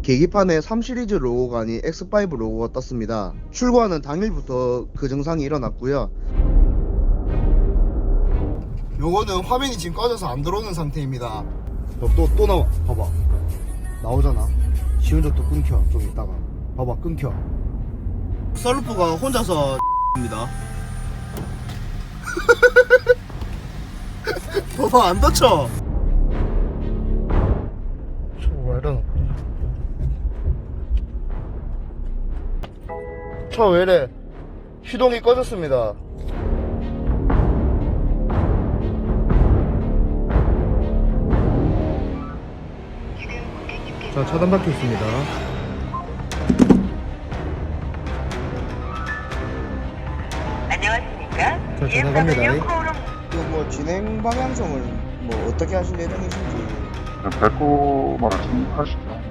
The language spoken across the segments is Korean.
계기판에 3 시리즈 로고가 아닌 X5 로고가 떴습니다. 출고하는 당일부터 그 증상이 일어났고요. 요거는 화면이 지금 꺼져서 안 들어오는 상태입니다. 또 나와. 봐봐. 나오잖아. 시운전 또 끊겨. 좀 있다가. 봐봐, 끊겨. 썰루프가 혼자서 입니다. 봐봐, 안 닫혀. 왜 이러노? 차 왜 이래? 시동이 꺼졌습니다. 자, 차단 박혀 있습니다. 안녕하십니까? 자, 전화 갑니다. BMW 코오롱 뭐 진행 방향성을 뭐 어떻게 하실 예정이신지. 뵙고 말씀하시죠.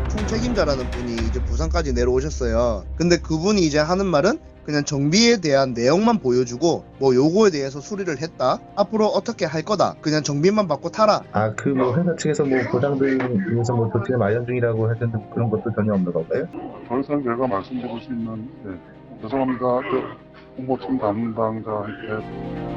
총책임자라는 분이 이제 부산까지 내려오셨어요. 근데 그분이 이제 하는 말은 그냥 정비에 대한 내용만 보여주고 뭐 요거에 대해서 수리를 했다. 앞으로 어떻게 할 거다. 그냥 정비만 받고 타라. 그 뭐 회사 측에서 뭐 보상들 위해서 뭐 조치를 마련 중이라고 하던데 그런 것도 전혀 없는 건가요? 더 이상 제가 말씀드릴 수 있는, 죄송합니다. 홍보팀 담당자한테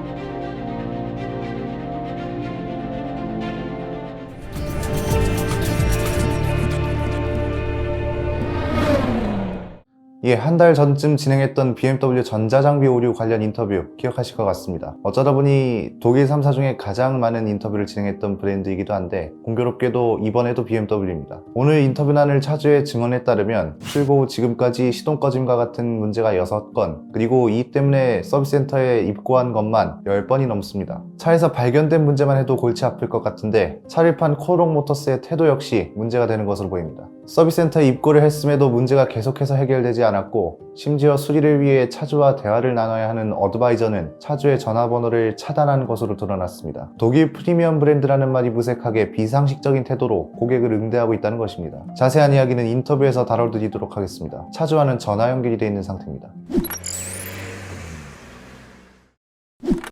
예, 한 달 전쯤 진행했던 BMW 전자장비 오류 관련 인터뷰 기억하실 것 같습니다. 어쩌다 보니 독일 3사 중에 가장 많은 인터뷰를 진행했던 브랜드이기도 한데 공교롭게도 이번에도 BMW입니다. 오늘 인터뷰란을 차주의 증언에 따르면 출고 후 지금까지 시동 꺼짐과 같은 문제가 6건, 그리고 이 때문에 서비스센터에 입고한 것만 10번이 넘습니다. 차에서 발견된 문제만 해도 골치 아플 것 같은데 차를 판 코오롱 모터스의 태도 역시 문제가 되는 것으로 보입니다. 서비스센터에 입고를 했음에도 문제가 계속해서 해결되지 않았고, 심지어 수리를 위해 차주와 대화를 나눠야 하는 어드바이저는 차주의 전화번호를 차단한 것으로 드러났습니다. 독일 프리미엄 브랜드라는 말이 무색하게 비상식적인 태도로 고객을 응대하고 있다는 것입니다. 자세한 이야기는 인터뷰에서 다뤄드리도록 하겠습니다. 차주와는 전화 연결이 되어 있는 상태입니다.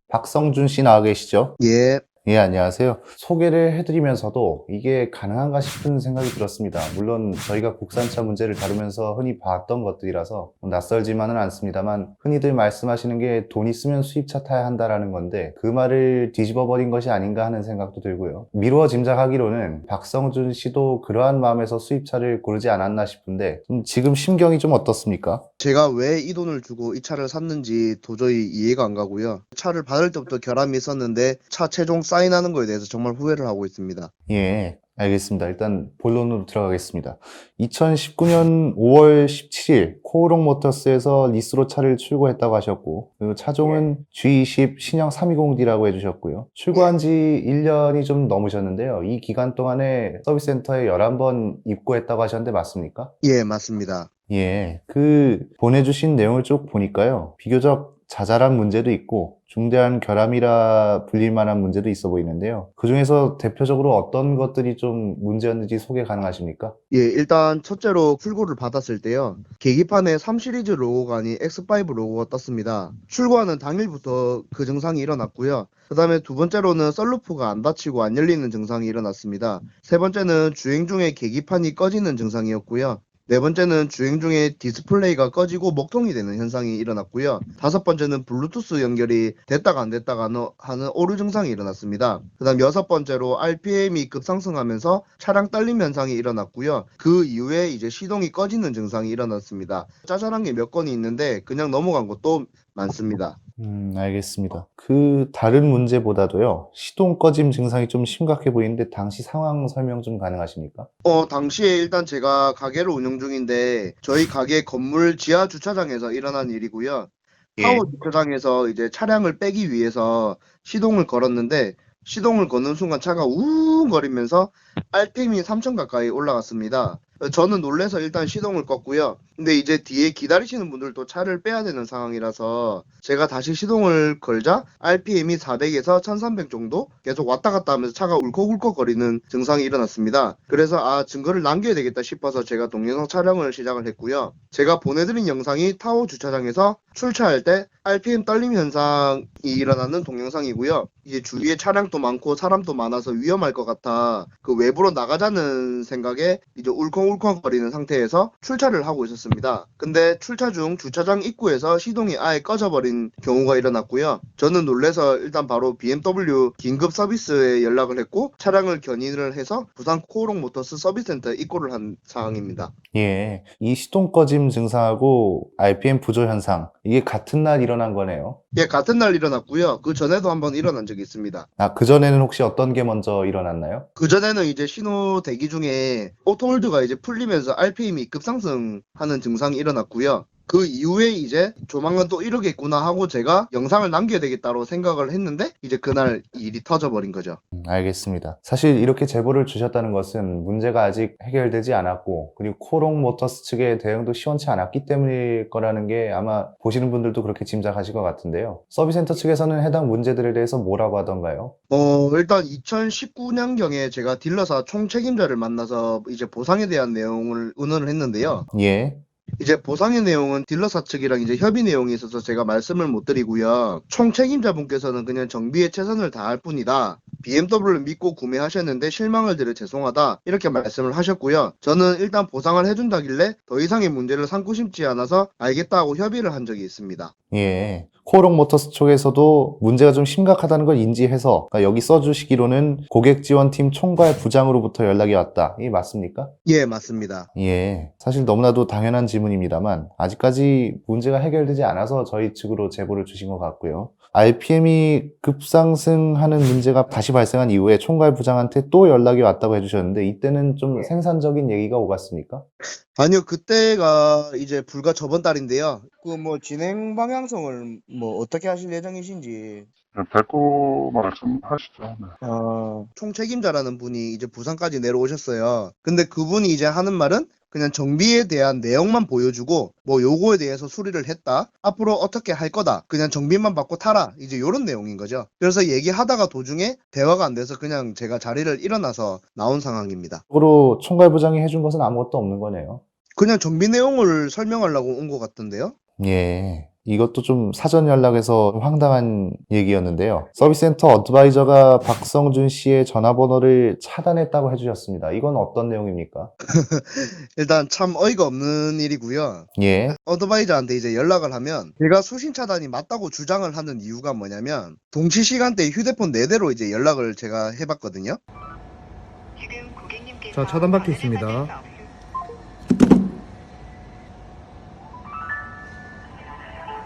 박성준 씨 나와 계시죠? 예. 예, 안녕하세요. 소개를 해드리면서도 이게 가능한가 싶은 생각이 들었습니다. 물론 저희가 국산차 문제를 다루면서 흔히 봤던 것들이라서 낯설지만은 않습니다만, 흔히들 말씀하시는 게 돈 있으면 수입차 타야 한다라는 건데 그 말을 뒤집어버린 것이 아닌가 하는 생각도 들고요. 미루어 짐작하기로는 박성준 씨도 그러한 마음에서 수입차를 고르지 않았나 싶은데 지금 심경이 좀 어떻습니까? 제가 왜 이 돈을 주고 이 차를 샀는지 도저히 이해가 안 가고요. 차를 받을 때부터 결함이 있었는데 차 최종 사인하는 거에 대해서 정말 후회를 하고 있습니다. 예, 알겠습니다. 일단 본론으로 들어가겠습니다. 2019년 5월 17일 코오롱 모터스에서 리스로 차를 출고했다고 하셨고, 그리고 차종은 G20 신형 320D라고 해주셨고요. 출고한 지 1년이 좀 넘으셨는데요. 이 기간 동안에 서비스센터에 11번 입고했다고 하셨는데 맞습니까? 예, 맞습니다. 예, 보내주신 내용을 쭉 보니까요. 비교적 자잘한 문제도 있고 중대한 결함이라 불릴 만한 문제도 있어 보이는데요. 그 중에서 대표적으로 어떤 것들이 좀 문제였는지 소개 가능하십니까? 예, 일단 첫째로 출고를 받았을 때요. 계기판에 3 시리즈 로고가 아닌 X5 로고가 떴습니다. 출고하는 당일부터 그 증상이 일어났고요. 그 다음에 두 번째로는 썬루프가 안 닫히고 안 열리는 증상이 일어났습니다. 세 번째는 주행 중에 계기판이 꺼지는 증상이었고요. 네 번째는 주행 중에 디스플레이가 꺼지고 먹통이 되는 현상이 일어났고요. 다섯 번째는 블루투스 연결이 됐다가 안 됐다가 하는 오류 증상이 일어났습니다. 그 다음 여섯 번째로 RPM이 급상승하면서 차량 떨림 현상이 일어났고요. 그 이후에 이제 시동이 꺼지는 증상이 일어났습니다. 짜잘한 게 몇 건이 있는데 그냥 넘어간 것도 많습니다. 알겠습니다. 그 다른 문제보다도요, 시동 꺼짐 증상이 좀 심각해 보이는데 당시 상황 설명 좀 가능하십니까? 당시에 일단 제가 가게를 운영 중인데 저희 가게 건물 지하 주차장에서 일어난 일이고요. 타워 주차장에서 이제 차량을 빼기 위해서 시동을 걸었는데 시동을 거는 순간 차가 우웅거리면서 RPM이 3000 가까이 올라갔습니다. 저는 놀래서 일단 시동을 껐고요. 근데 이제 뒤에 기다리시는 분들도 차를 빼야 되는 상황이라서 제가 다시 시동을 걸자 RPM이 400에서 1300 정도 계속 왔다 갔다 하면서 차가 울컥울컥 거리는 증상이 일어났습니다. 그래서 증거를 남겨야 되겠다 싶어서 제가 동영상 촬영을 시작을 했고요. 제가 보내드린 영상이 타워 주차장에서 출차할 때 RPM 떨림 현상이 일어나는 동영상이고요. 이제 주위에 차량도 많고 사람도 많아서 위험할 것 같아 그 외부로 나가자는 생각에 이제 울컥울컥 거리는 상태에서 출차를 하고 있었습니다. 근데 출차 중 주차장 입구에서 시동이 아예 꺼져버린 경우가 일어났고요. 저는 놀래서 일단 바로 BMW 긴급 서비스에 연락을 했고 차량을 견인을 해서 부산 코오롱 모터스 서비스센터에 입고를 한 상황입니다. 예, 이 시동 꺼짐 증상하고 RPM 부조 현상, 이게 같은 날 일어난 거네요. 예, 같은 날 일어났고요. 그 전에도 한번 일어난 적이 있습니다. 그전에는 혹시 어떤 게 먼저 일어났나요? 그전에는 이제 신호 대기 중에 오토홀드가 이제 풀리면서 RPM이 급상승하는 증상이 일어났고요. 그 이후에 이제 조만간 또 이러겠구나 하고 제가 영상을 남겨야 되겠다고 생각을 했는데 이제 그날 일이 터져버린 거죠. 알겠습니다. 사실 이렇게 제보를 주셨다는 것은 문제가 아직 해결되지 않았고, 그리고 코롱 모터스 측의 대응도 시원치 않았기 때문일 거라는 게 아마 보시는 분들도 그렇게 짐작하실 것 같은데요. 서비스센터 측에서는 해당 문제들에 대해서 뭐라고 하던가요? 일단 2019년경에 제가 딜러사 총책임자를 만나서 이제 보상에 대한 내용을 의논을 했는데요. 예. 이제 보상의 내용은 딜러사 측이랑 이제 협의 내용이 있어서 제가 말씀을 못 드리고요. 총 책임자분께서는 그냥 정비에 최선을 다할 뿐이다. BMW를 믿고 구매하셨는데 실망을 드려 죄송하다. 이렇게 말씀을 하셨고요. 저는 일단 보상을 해준다길래 더 이상의 문제를 삼고 싶지 않아서 알겠다고 협의를 한 적이 있습니다. 예. 코오롱 모터스 쪽에서도 문제가 좀 심각하다는 걸 인지해서 여기 써주시기로는 고객 지원팀 총괄 부장으로부터 연락이 왔다. 이게 맞습니까? 예, 맞습니다. 예. 사실 너무나도 당연한 질문입니다만 아직까지 문제가 해결되지 않아서 저희 측으로 제보를 주신 것 같고요. RPM이 급상승하는 문제가 다시 발생한 이후에 총괄 부장한테 또 연락이 왔다고 해주셨는데 이때는 좀 생산적인 얘기가 오갔습니까? 아니요, 그때가 이제 불과 저번 달인데요. 그 뭐 진행 방향성을 뭐 어떻게 하실 예정이신지. 뵙고 말씀하시죠. 네. 총책임자라는 분이 이제 부산까지 내려오셨어요. 근데 그분이 이제 하는 말은 그냥 정비에 대한 내용만 보여주고 뭐 요거에 대해서 수리를 했다. 앞으로 어떻게 할 거다. 그냥 정비만 받고 타라. 이제 요런 내용인 거죠. 그래서 얘기하다가 도중에 대화가 안 돼서 그냥 제가 자리를 일어나서 나온 상황입니다. 으로 총괄 부장이 해준 것은 아무것도 없는 거네요. 그냥 정비 내용을 설명하려고 온 것 같던데요. 예. 이것도 좀 사전 연락에서 황당한 얘기였는데요. 서비스센터 어드바이저가 박성준 씨의 전화번호를 차단했다고 해주셨습니다. 이건 어떤 내용입니까? 일단 참 어이가 없는 일이고요. 예. 어드바이저한테 이제 연락을 하면 제가 수신 차단이 맞다고 주장을 하는 이유가 뭐냐면 동시 시간대에 휴대폰 4대로 이제 연락을 제가 해봤거든요. 자, 차단받고 있습니다.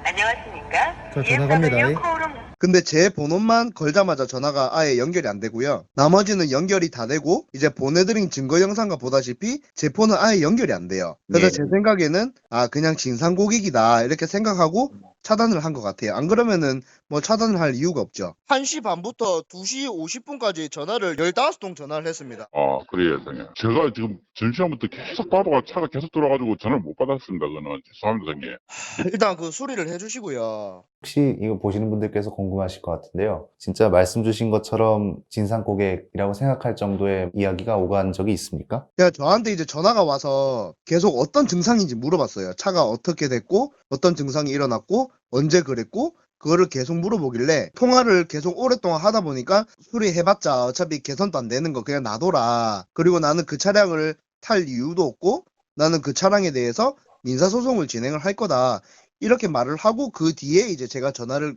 안녕하십니까? 자, 전화 갑니다. BMW 코오롱 근데 제 번호만 걸자마자 전화가 아예 연결이 안 되고요. 나머지는 연결이 다 되고 이제 보내드린 증거 영상과 보다시피 제 폰은 아예 연결이 안 돼요. 그래서 예. 제 생각에는 그냥 진상 고객이다 이렇게 생각하고 차단을 한 것 같아요. 안 그러면은 뭐 차단을 할 이유가 없죠. 1시 반부터 2시 50분까지 전화를 15통 전화를 했습니다. 그래요, 형님. 제가 지금 점심부터 계속 바보가 차가 계속 들어가지고 전화를 못 받았습니다. 그거는 죄송합니다, 형님. 일단 그 수리를 해주시고요. 혹시 이거 보시는 분들께서 궁금하실 것 같은데요. 진짜 말씀 주신 것처럼 진상 고객이라고 생각할 정도의 이야기가 오간 적이 있습니까? 그냥 저한테 이제 전화가 와서 계속 어떤 증상인지 물어봤어요. 차가 어떻게 됐고 어떤 증상이 일어났고 언제 그랬고 그거를 계속 물어보길래 통화를 계속 오랫동안 하다 보니까 수리해봤자 어차피 개선도 안 되는 거 그냥 놔둬라. 그리고 나는 그 차량을 탈 이유도 없고 나는 그 차량에 대해서 민사소송을 진행을 할 거다. 이렇게 말을 하고 그 뒤에 이제 제가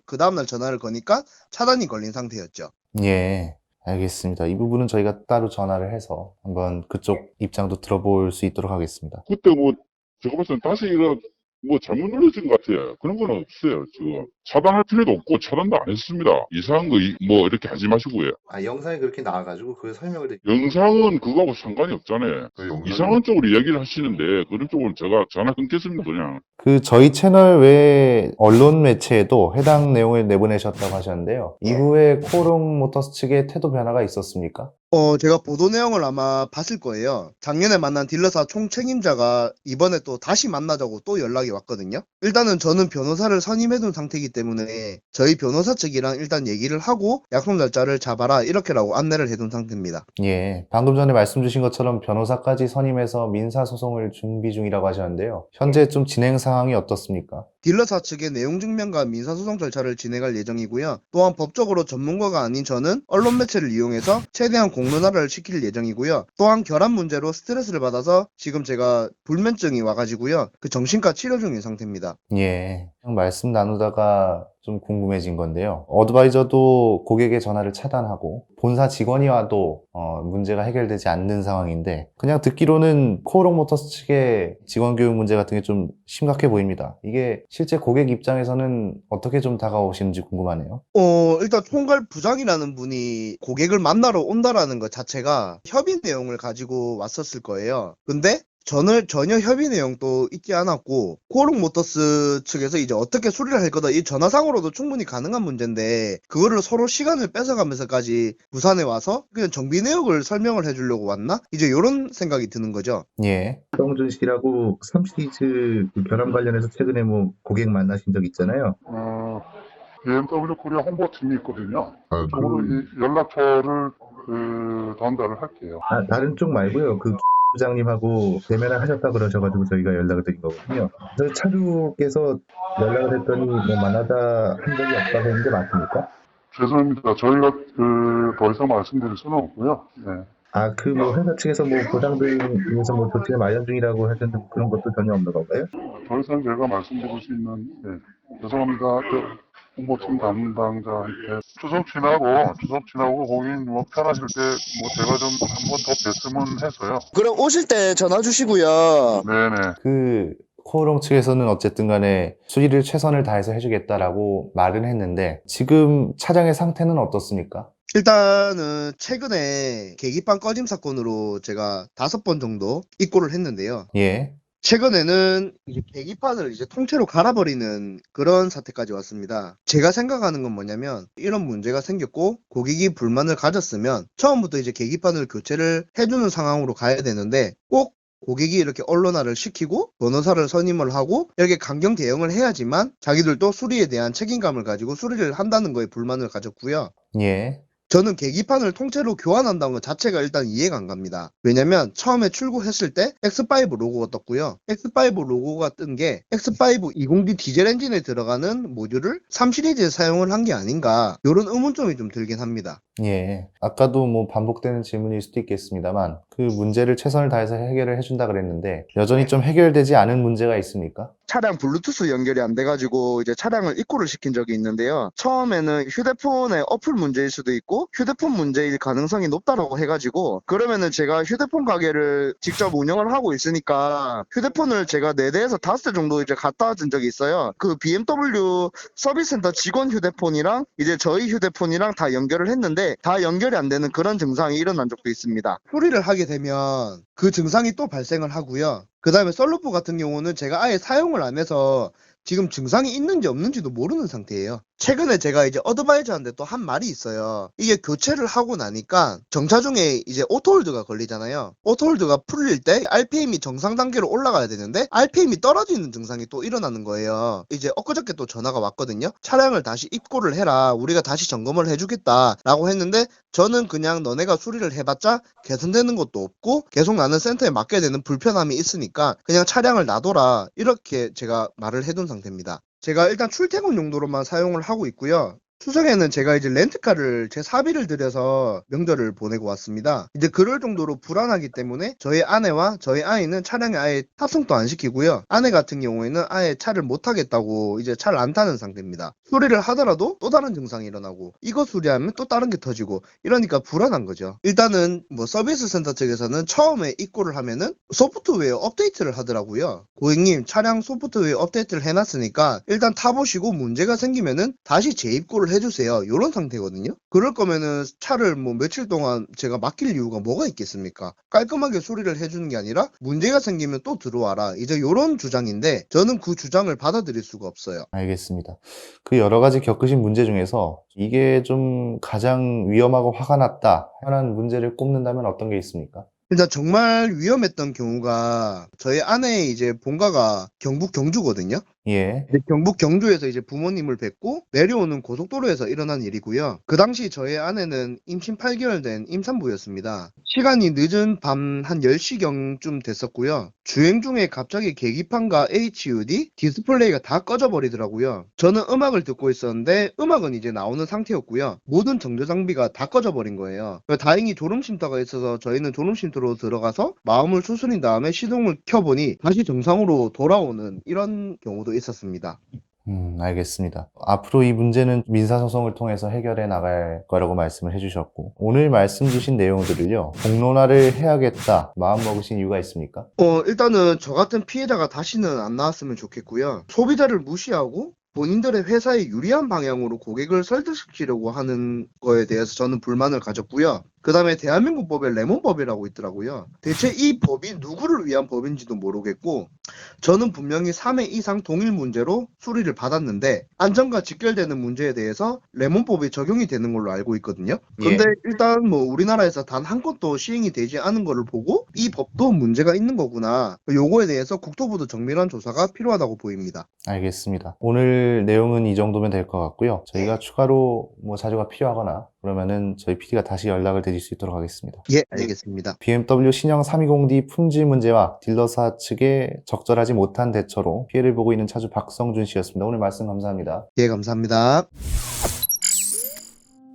그 다음날 전화를 거니까 차단이 걸린 상태였죠. 예. 알겠습니다. 이 부분은 저희가 따로 전화를 해서 한번 그쪽 입장도 들어볼 수 있도록 하겠습니다. 그때 제가 봤을 때 다시 잘못 눌러진 것 같아요. 그런 건 없어요, 지금. 차단할 필요도 없고 차단도 안 했습니다. 이상한 거 뭐 이렇게 하지 마시고요. 아, 영상이 그렇게 나와가지고 그 설명을 영상은 그거하고 상관이 없잖아요. 이상한 쪽으로 이야기를 하시는데 그런 쪽으로 제가 전화 끊겠습니다 그냥. 그 저희 채널 외 언론 매체에도 해당 내용을 내보내셨다고 하셨는데요. 이후에 코오롱 모터스 측의 태도 변화가 있었습니까? 제가 보도 내용을 아마 봤을 거예요. 작년에 만난 딜러사 총책임자가 이번에 또 다시 만나자고 또 연락이 왔거든요. 일단은 저는 변호사를 선임해둔 상태이기 때문에 저희 변호사 측이랑 일단 얘기를 하고 약속 날짜를 잡아라 이렇게라고 안내를 해둔 상태입니다. 예, 방금 전에 말씀 주신 것처럼 변호사까지 선임해서 민사소송을 준비 중이라고 하셨는데요. 현재 좀 진행 상황이 어떻습니까? 딜러사 측의 내용 증명과 민사소송 절차를 진행할 예정이고요. 또한 법적으로 전문가가 아닌 저는 언론 매체를 이용해서 최대한 공론화를 시킬 예정이고요. 또한 결함 문제로 스트레스를 받아서 지금 제가 불면증이 와가지고요. 그 정신과 치료 중인 상태입니다. 예, 말씀 나누다가 좀 궁금해진 건데요. 어드바이저도 고객의 전화를 차단하고 본사 직원이 와도 문제가 해결되지 않는 상황인데 그냥 듣기로는 코오롱 모터스 측의 직원 교육 문제 같은 게 좀 심각해 보입니다. 이게 실제 고객 입장에서는 어떻게 좀 다가오시는지 궁금하네요. 일단 총괄 부장이라는 분이 고객을 만나러 온다라는 것 자체가 협의 내용을 가지고 왔었을 거예요. 근데 저는 전혀 협의 내용도 있지 않았고 코오롱 모터스 측에서 이제 어떻게 수리를 할 거다 이 전화상으로도 충분히 가능한 문제인데 그거를 서로 시간을 뺏어가면서까지 부산에 와서 그냥 정비 내역을 설명을 해주려고 왔나? 이제 이런 생각이 드는 거죠. 예. 정준 씨라고 3시리즈 결함 관련해서 최근에 뭐 고객 만나신 적 있잖아요. BMW 코리아 홍보팀이 있거든요. 그쪽으로 이 연락처를 전달을 할게요. 다른 쪽 말고요. 그 부장님하고 대면을 하셨다 그러셔가지고 저희가 연락을 드린 거거든요. 저 차주께서 연락을 했더니 뭐 만나다 한 적이 없다고 했는데 맞습니까? 죄송합니다. 저희가 더 이상 말씀드릴 수는 없고요. 네. 그 뭐 회사 측에서 뭐 보상들 위해서 뭐 조치를 마련 중이라고 하셨는데 그런 것도 전혀 없는 건가요? 더 이상 제가 말씀드릴 수 있는 죄송합니다. 홍보팀 담당자한테 추석 지나고 거긴 뭐 편하실 때 뭐 제가 좀 한 번 더 뵀으면 해서요. 그럼 오실 때 전화 주시고요. 네네. 그 코오롱 측에서는 어쨌든 간에 수리를 최선을 다해서 해주겠다라고 말은 했는데 지금 차량의 상태는 어떻습니까? 일단은 최근에 계기판 꺼짐 사건으로 제가 5번 정도 입고를 했는데요. 예. 최근에는 이제 계기판을 이제 통째로 갈아버리는 그런 사태까지 왔습니다. 제가 생각하는 건 뭐냐면 이런 문제가 생겼고 고객이 불만을 가졌으면 처음부터 이제 계기판을 교체를 해주는 상황으로 가야 되는데 꼭 고객이 이렇게 언론화를 시키고 변호사를 선임을 하고 이렇게 강경 대응을 해야지만 자기들도 수리에 대한 책임감을 가지고 수리를 한다는 거에 불만을 가졌고요. 예. 저는 계기판을 통째로 교환한다는 것 자체가 일단 이해가 안 갑니다. 왜냐면 처음에 출고했을 때 X5 로고가 떴고요. X5 로고가 뜬 게 X5 20D 디젤 엔진에 들어가는 모듈을 3시리즈에 사용을 한 게 아닌가 이런 의문점이 좀 들긴 합니다. 예. 아까도 뭐 반복되는 질문일 수도 있겠습니다만 그 문제를 최선을 다해서 해결을 해준다 그랬는데 여전히 좀 해결되지 않은 문제가 있습니까? 차량 블루투스 연결이 안 돼가지고 이제 차량을 입고를 시킨 적이 있는데요. 처음에는 휴대폰의 어플 문제일 수도 있고 휴대폰 문제일 가능성이 높다라고 해가지고 그러면은 제가 휴대폰 가게를 직접 운영을 하고 있으니까 휴대폰을 제가 4대에서 5대 정도 이제 갖다 준 적이 있어요. 그 BMW 서비스 센터 직원 휴대폰이랑 이제 저희 휴대폰이랑 다 연결을 했는데 다 연결이 안 되는 그런 증상이 일어난 적도 있습니다. 수리를 하게 되면 그 증상이 또 발생을 하고요. 그 다음에 썰루프 같은 경우는 제가 아예 사용을 안 해서 지금 증상이 있는지 없는지도 모르는 상태예요. 최근에 제가 이제 어드바이저한테 또 한 말이 있어요. 이게 교체를 하고 나니까 정차 중에 이제 오토홀드가 걸리잖아요. 오토홀드가 풀릴 때 RPM이 정상 단계로 올라가야 되는데 RPM이 떨어지는 증상이 또 일어나는 거예요. 이제 엊그저께 또 전화가 왔거든요. 차량을 다시 입고를 해라. 우리가 다시 점검을 해주겠다 라고 했는데 저는 그냥 너네가 수리를 해봤자 개선되는 것도 없고 계속 나는 센터에 맡게 되는 불편함이 있으니까 그냥 차량을 놔둬라 이렇게 제가 말을 해둔 상태입니다. 제가 일단 출퇴근 용도로만 사용을 하고 있고요. 추석에는 제가 이제 렌트카를 제 사비를 들여서 명절을 보내고 왔습니다. 이제 그럴 정도로 불안하기 때문에 저희 아내와 저희 아이는 차량에 아예 탑승도 안 시키고요. 아내 같은 경우에는 아예 차를 못 타겠다고 이제 차를 안 타는 상태입니다. 수리를 하더라도 또 다른 증상이 일어나고 이거 수리하면 또 다른 게 터지고 이러니까 불안한 거죠. 일단은 뭐 서비스 센터 측에서는 처음에 입고를 하면은 소프트웨어 업데이트를 하더라고요. 고객님 차량 소프트웨어 업데이트를 해놨으니까 일단 타보시고 문제가 생기면은 다시 재입고를 해주세요. 이런 상태거든요. 그럴 거면은 차를 뭐 며칠 동안 제가 맡길 이유가 뭐가 있겠습니까? 깔끔하게 수리를 해주는 게 아니라 문제가 생기면 또 들어와라. 이제 이런 주장인데 저는 그 주장을 받아들일 수가 없어요. 알겠습니다. 그 여러 가지 겪으신 문제 중에서 이게 좀 가장 위험하고 화가 났다 하는 문제를 꼽는다면 어떤 게 있습니까? 일단 정말 위험했던 경우가 저희 아내의 이제 본가가 경북 경주거든요. 예. 근데 경북 경주에서 이제 부모님을 뵙고 내려오는 고속도로에서 일어난 일이고요. 그 당시 저희 아내는 임신 8개월 된 임산부였습니다. 시간이 늦은 밤 한 10시경쯤 됐었고요. 주행 중에 갑자기 계기판과 HUD, 디스플레이가 다 꺼져 버리더라고요. 저는 음악을 듣고 있었는데 음악은 이제 나오는 상태였고요. 모든 정조 장비가 다 꺼져 버린 거예요. 다행히 졸음쉼터가 있어서 저희는 졸음쉼터로 들어가서 마음을 추스린 다음에 시동을 켜보니 다시 정상으로 돌아오는 이런 경우도 있었습니다. 알겠습니다. 앞으로 이 문제는 민사소송을 통해서 해결해 나갈 거라고 말씀을 해주셨고, 오늘 말씀 주신 내용들을요, 공론화를 해야겠다 마음 먹으신 이유가 있습니까? 일단은 저 같은 피해자가 다시는 안 나왔으면 좋겠고요. 소비자를 무시하고 본인들의 회사에 유리한 방향으로 고객을 설득시키려고 하는 거에 대해서 저는 불만을 가졌고요. 그 다음에 대한민국 법에 레몬법이라고 있더라고요. 대체 이 법이 누구를 위한 법인지도 모르겠고 저는 분명히 3회 이상 동일 문제로 수리를 받았는데 안전과 직결되는 문제에 대해서 레몬법이 적용이 되는 걸로 알고 있거든요. 근데 일단 뭐 우리나라에서 단 한 건도 시행이 되지 않은 거를 보고 이 법도 문제가 있는 거구나. 요거에 대해서 국토부도 정밀한 조사가 필요하다고 보입니다. 알겠습니다. 오늘 내용은 이 정도면 될 것 같고요. 저희가 추가로 뭐 자료가 필요하거나 그러면은 저희 PD가 다시 연락을 드릴 수 있도록 하겠습니다. 예, 알겠습니다. BMW 신형 320D 품질 문제와 딜러사 측의 적절하지 못한 대처로 피해를 보고 있는 차주 박성준 씨였습니다. 오늘 말씀 감사합니다. 예, 감사합니다.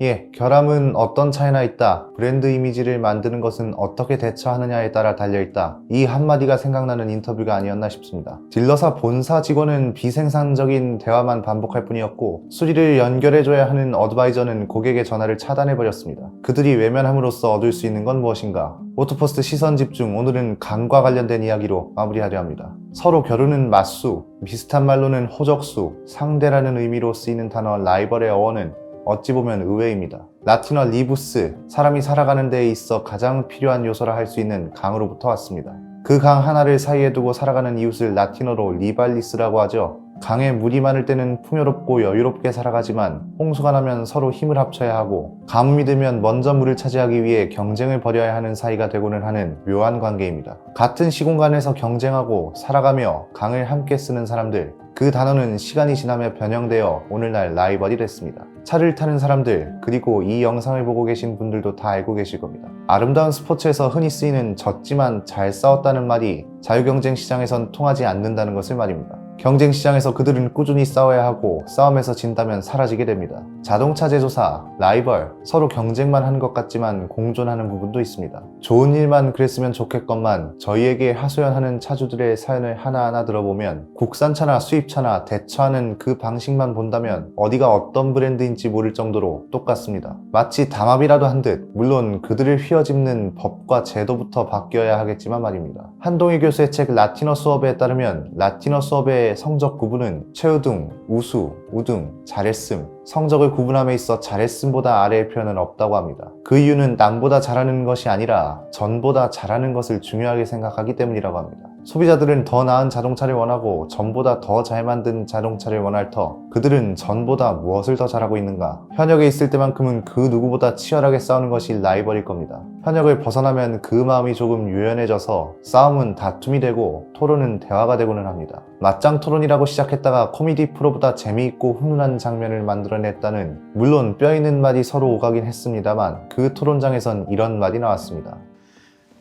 예, 결함은 어떤 차이나 있다. 브랜드 이미지를 만드는 것은 어떻게 대처하느냐에 따라 달려있다. 이 한마디가 생각나는 인터뷰가 아니었나 싶습니다. 딜러사 본사 직원은 비생산적인 대화만 반복할 뿐이었고 수리를 연결해줘야 하는 어드바이저는 고객의 전화를 차단해버렸습니다. 그들이 외면함으로써 얻을 수 있는 건 무엇인가? 오토퍼스트 시선 집중, 오늘은 강과 관련된 이야기로 마무리하려 합니다. 서로 겨루는 맞수, 비슷한 말로는 호적수, 상대라는 의미로 쓰이는 단어 라이벌의 어원은 어찌 보면 의외입니다. 라틴어 리부스, 사람이 살아가는 데에 있어 가장 필요한 요소라 할 수 있는 강으로부터 왔습니다. 그 강 하나를 사이에 두고 살아가는 이웃을 라틴어로 리발리스라고 하죠. 강에 물이 많을 때는 풍요롭고 여유롭게 살아가지만 홍수가 나면 서로 힘을 합쳐야 하고 가뭄이 들면 먼저 물을 차지하기 위해 경쟁을 벌여야 하는 사이가 되고는 하는 묘한 관계입니다. 같은 시공간에서 경쟁하고 살아가며 강을 함께 쓰는 사람들, 그 단어는 시간이 지나며 변형되어 오늘날 라이벌이 됐습니다. 차를 타는 사람들, 그리고 이 영상을 보고 계신 분들도 다 알고 계실 겁니다. 아름다운 스포츠에서 흔히 쓰이는 졌지만 잘 싸웠다는 말이 자유경쟁 시장에선 통하지 않는다는 것을 말입니다. 경쟁 시장에서 그들은 꾸준히 싸워야 하고 싸움에서 진다면 사라지게 됩니다. 자동차 제조사, 라이벌, 서로 경쟁만 하는 것 같지만 공존하는 부분도 있습니다. 좋은 일만 그랬으면 좋겠건만 저희에게 하소연하는 차주들의 사연을 하나하나 들어보면 국산차나 수입차나 대처하는 그 방식만 본다면 어디가 어떤 브랜드인지 모를 정도로 똑같습니다. 마치 담합이라도 한 듯, 물론 그들을 휘어짚는 법과 제도부터 바뀌어야 하겠지만 말입니다. 한동희 교수의 책 라틴어 수업에 따르면 라틴어 수업의 성적 구분은 최우등, 우수, 우등, 잘했음, 성적을 구분함에 있어 잘했음보다 아래의 표현은 없다고 합니다. 그 이유는 남보다 잘하는 것이 아니라 전보다 잘하는 것을 중요하게 생각하기 때문이라고 합니다. 소비자들은 더 나은 자동차를 원하고 전보다 더 잘 만든 자동차를 원할 터 그들은 전보다 무엇을 더 잘하고 있는가? 현역에 있을 때만큼은 그 누구보다 치열하게 싸우는 것이 라이벌일 겁니다. 현역을 벗어나면 그 마음이 조금 유연해져서 싸움은 다툼이 되고 토론은 대화가 되고는 합니다. 맞짱 토론이라고 시작했다가 코미디 프로보다 재미있고 훈훈한 장면을 만들어냈다는, 물론 뼈있는 말이 서로 오가긴 했습니다만 그 토론장에선 이런 말이 나왔습니다.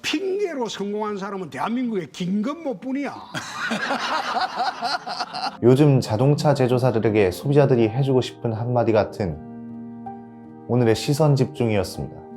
핑계로 성공한 사람은 대한민국의 김건모뿐이야. 요즘 자동차 제조사들에게 소비자들이 해주고 싶은 한마디 같은 오늘의 시선 집중이었습니다.